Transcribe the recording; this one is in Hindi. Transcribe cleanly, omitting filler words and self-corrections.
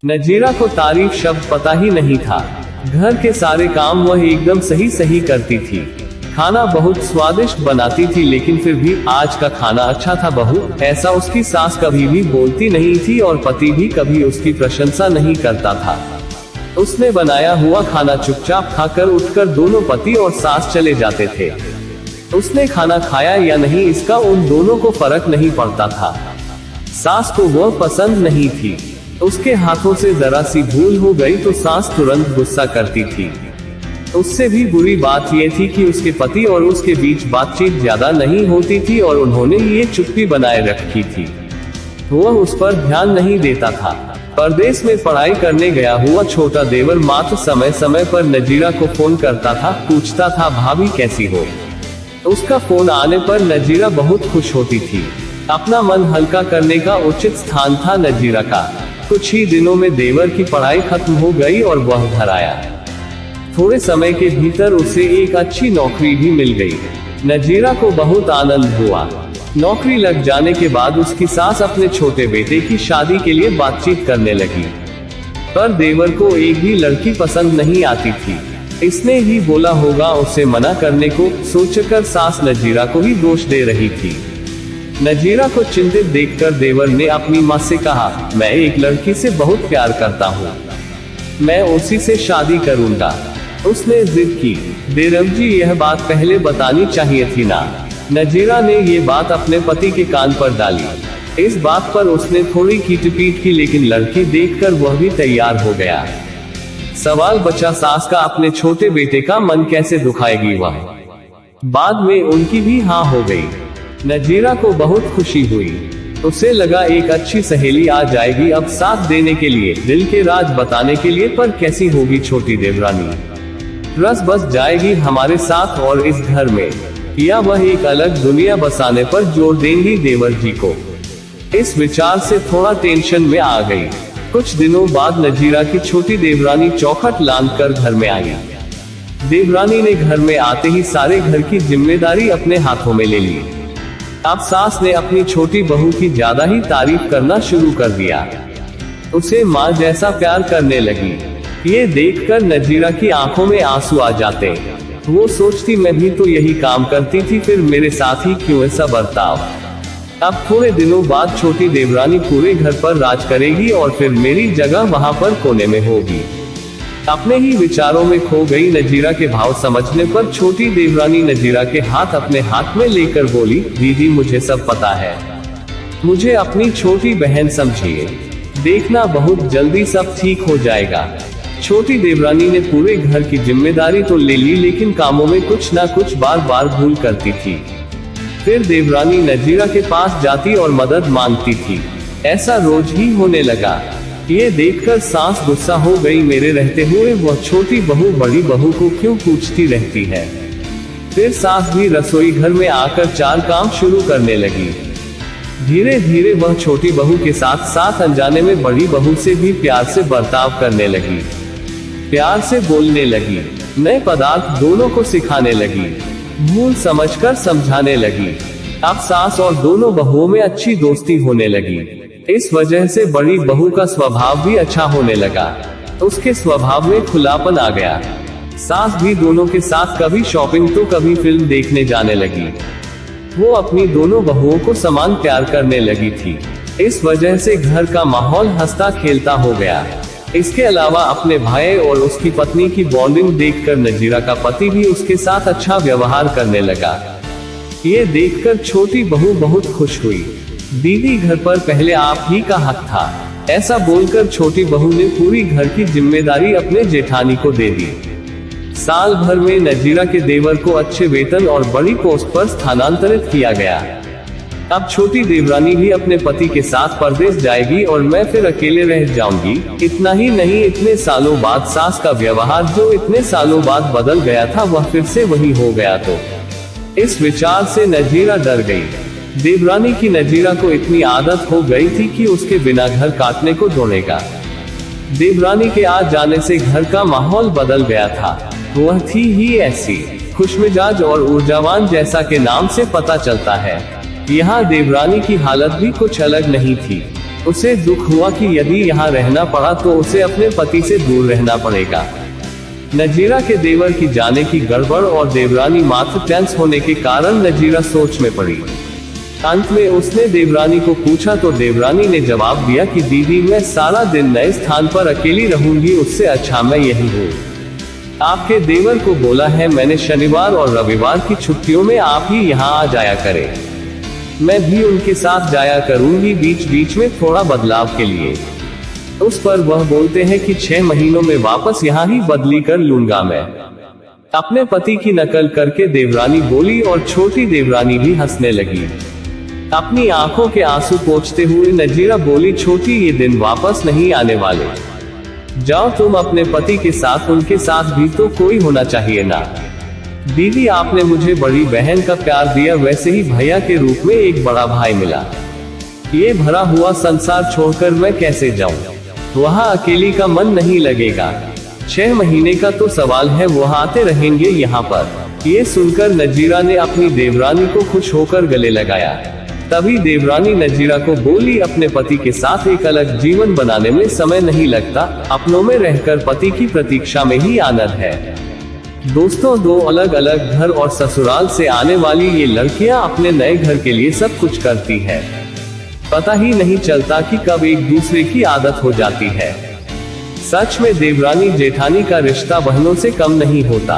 नजीरा को तारीफ शब्द पता ही नहीं था। घर के सारे काम वह एकदम सही सही करती थी। खाना बहुत स्वादिष्ट बनाती थी, लेकिन फिर भी आज का खाना अच्छा था बहू, ऐसा उसकी सास कभी भी बोलती नहीं थी और पति भी कभी उसकी प्रशंसा नहीं करता था। उसने बनाया हुआ खाना चुपचाप खाकर उठकर दोनों पति और सास चले जाते थे। उसने खाना खाया या नहीं इसका उन दोनों को फर्क नहीं पड़ता था। सास को वह पसंद नहीं थी। उसके हाथों से जरा सी भूल हो गई तो सास तुरंत गुस्सा करती थी। उससे भी बुरी बात यह थी कि उसके पति और उसके बीच बातचीत ज्यादा नहीं होती थी और उन्होंने ये चुप्पी बनाए रखी थी। वह उस पर ध्यान नहीं देता था। परदेश में पढ़ाई करने गया हुआ छोटा देवर मात्र समय समय पर नजीरा को फोन करता था, पूछता था भाभी कैसी हो। उसका फोन आने पर नजीरा बहुत खुश होती थी। अपना मन हल्का करने का उचित स्थान था नजीरा का। कुछ ही दिनों में देवर की पढ़ाई खत्म हो गई और वह घर आया। थोड़े समय के भीतर उसे एक अच्छी नौकरी भी मिल गई। नजीरा को बहुत आनंद हुआ। नौकरी लग जाने के बाद उसकी सास अपने छोटे बेटे की शादी के लिए बातचीत करने लगी, पर देवर को एक भी लड़की पसंद नहीं आती थी। इसने ही बोला होगा उसे मना करने को, सोचकर सास नजीरा को ही दोष दे रही थी। नजीरा को चिंतित देखकर देवर ने अपनी माँ से कहा, मैं एक लड़की से बहुत प्यार करता हूँ, मैं उसी से शादी करूंगा। उसने जिद की, देवर जी यह बात पहले बतानी चाहिए थी ना। नजीरा ने ये बात अपने पति के कान पर डाली। इस बात पर उसने थोड़ी खींचपीट की, लेकिन लड़की देखकर वह भी तैयार हो गया। सवाल बचा सास का अपने छोटे बेटे का मन कैसे दुखाएगी वह। बाद में उनकी भी हाँ हो गई। नजीरा को बहुत खुशी हुई। उसे लगा एक अच्छी सहेली आ जाएगी अब साथ देने के लिए, दिल के राज बताने के लिए। पर कैसी होगी छोटी देवरानी, रस बस जाएगी हमारे साथ और इस घर में, या वह एक अलग दुनिया बसाने पर जोर देंगी देवर जी को। इस विचार से थोड़ा टेंशन में आ गई। कुछ दिनों बाद नजीरा की छोटी देवरानी चौखट लांघकर घर में आई। देवरानी ने घर में आते ही सारे घर की जिम्मेदारी अपने हाथों में ले ली। अब सास ने अपनी छोटी बहू की ज्यादा ही तारीफ करना शुरू कर दिया। उसे माँ जैसा प्यार करने लगी। ये देखकर नजीरा की आंखों में आंसू आ जाते। वो सोचती मैं भी तो यही काम करती थी, फिर मेरे साथ ही क्यों ऐसा बर्ताव। अब थोड़े दिनों बाद छोटी देवरानी पूरे घर पर राज करेगी और फिर मेरी जगह वहां पर कोने में होगी। अपने ही विचारों में खो गई नजीरा के भाव समझने पर छोटी देवरानी नजीरा के हाथ अपने हाथ में लेकर बोली, दीदी मुझे सब पता है, मुझे अपनी छोटी बहन समझिए, देखना बहुत जल्दी सब ठीक हो जाएगा। छोटी देवरानी ने पूरे घर की जिम्मेदारी तो ले ली, लेकिन कामों में कुछ ना कुछ बार बार भूल करती थी। फिर देवरानी नजीरा के पास जाती और मदद मांगती थी। ऐसा रोज ही होने लगा। ये देखकर सास गुस्सा हो गई, मेरे रहते हुए वह छोटी बहू बड़ी बहू को क्यों पूछती रहती है। फिर सास भी रसोई घर में आकर चार काम शुरू करने लगी। धीरे धीरे वह छोटी बहू के साथ साथ अनजाने में बड़ी बहू से भी प्यार से बर्ताव करने लगी, प्यार से बोलने लगी, नए पदार्थ दोनों को सिखाने लगी, भूल समझकर समझाने लगी। अब सास और दोनों बहुओं में अच्छी दोस्ती होने लगी। इस वजह से बड़ी बहू का स्वभाव भी अच्छा होने लगा। उसके स्वभाव में खुलापन आ गया। सास भी दोनों के साथ कभी शॉपिंग तो कभी फिल्म देखने जाने लगी। वो अपनी दोनों बहुओं को समान प्यार करने लगी थी। इस वजह से घर का माहौल हंसता खेलता हो गया। इसके अलावा अपने भाई और उसकी पत्नी की बॉन्डिंग देखकर नजीरा का पति भी उसके साथ अच्छा व्यवहार करने लगा। ये देखकर छोटी बहू बहुत खुश हुई। दीदी घर पर पहले आप ही का हक था, ऐसा बोलकर छोटी बहू ने पूरी घर की जिम्मेदारी अपने जेठानी को दे दी। साल भर में नजीरा के देवर को अच्छे वेतन और बड़ी पोस्ट पर स्थानांतरित किया गया। अब छोटी देवरानी भी अपने पति के साथ परदेश जाएगी और मैं फिर अकेले रह जाऊंगी। इतना ही नहीं, इतने सालों बाद सास का व्यवहार जो इतने सालों बाद बदल गया था वह फिर से वही हो गया तो इस विचार से नजीरा डर गई। देवरानी की नजीरा को इतनी आदत हो गई थी कि उसके बिना घर काटने को दौड़ेगा। देवरानी के आ जाने से घर का माहौल बदल गया था। वह थी ही ऐसी खुशमिजाज और ऊर्जावान, जैसा के नाम से पता चलता है। यहाँ देवरानी की हालत भी कुछ अलग नहीं थी। उसे दुख हुआ कि यदि यहाँ रहना पड़ा तो उसे अपने पति से दूर रहना पड़ेगा। नजीरा के देवर की जाने की गड़बड़ और देवरानी मात्र टेंस होने के कारण नजीरा सोच में पड़ी। अंत में उसने देवरानी को पूछा तो देवरानी ने जवाब दिया कि दीदी मैं सारा दिन नए स्थान पर अकेली रहूंगी, उससे अच्छा मैं यही हूँ। आपके देवर को बोला है मैंने शनिवार और रविवार की छुट्टियों में आप ही यहाँ आ जाया करें। मैं भी उनके साथ जाया करूंगी बीच बीच में थोड़ा बदलाव के लिए। उस पर वह बोलते हैं कि 6 महीनों में वापस यहाँ ही बदली कर लूंगा मैं। अपने पति की नकल करके देवरानी बोली और छोटी देवरानी भी हंसने लगी। अपनी आंखों के आंसू पोंछते हुए नजीरा बोली छोटी ये दिन वापस नहीं आने वाले, जाओ तुम अपने पति के साथ, उनके साथ भी तो कोई होना चाहिए ना। दीदी आपने मुझे बड़ी बहन का प्यार दिया, वैसे ही भैया के रूप में एक बड़ा भाई मिला। ये भरा हुआ संसार छोड़कर मैं कैसे जाऊं? वहाँ अकेली का मन नहीं लगेगा। 6 महीने का तो सवाल है, वो आते रहेंगे यहाँ पर। ये सुनकर नजीरा ने अपनी देवरानी को खुश होकर गले लगाया। तभी देवरानी नजीरा को बोली अपने पति के साथ एक अलग जीवन बनाने में समय नहीं लगता, अपनों में रहकर पति की प्रतीक्षा में ही आनंद है। दोस्तों 2 अलग अलग घर और ससुराल से आने वाली ये लड़कियां अपने नए घर के लिए सब कुछ करती है, पता ही नहीं चलता कि कब एक दूसरे की आदत हो जाती है। सच में देवरानी जेठानी का रिश्ता बहनों से कम नहीं होता।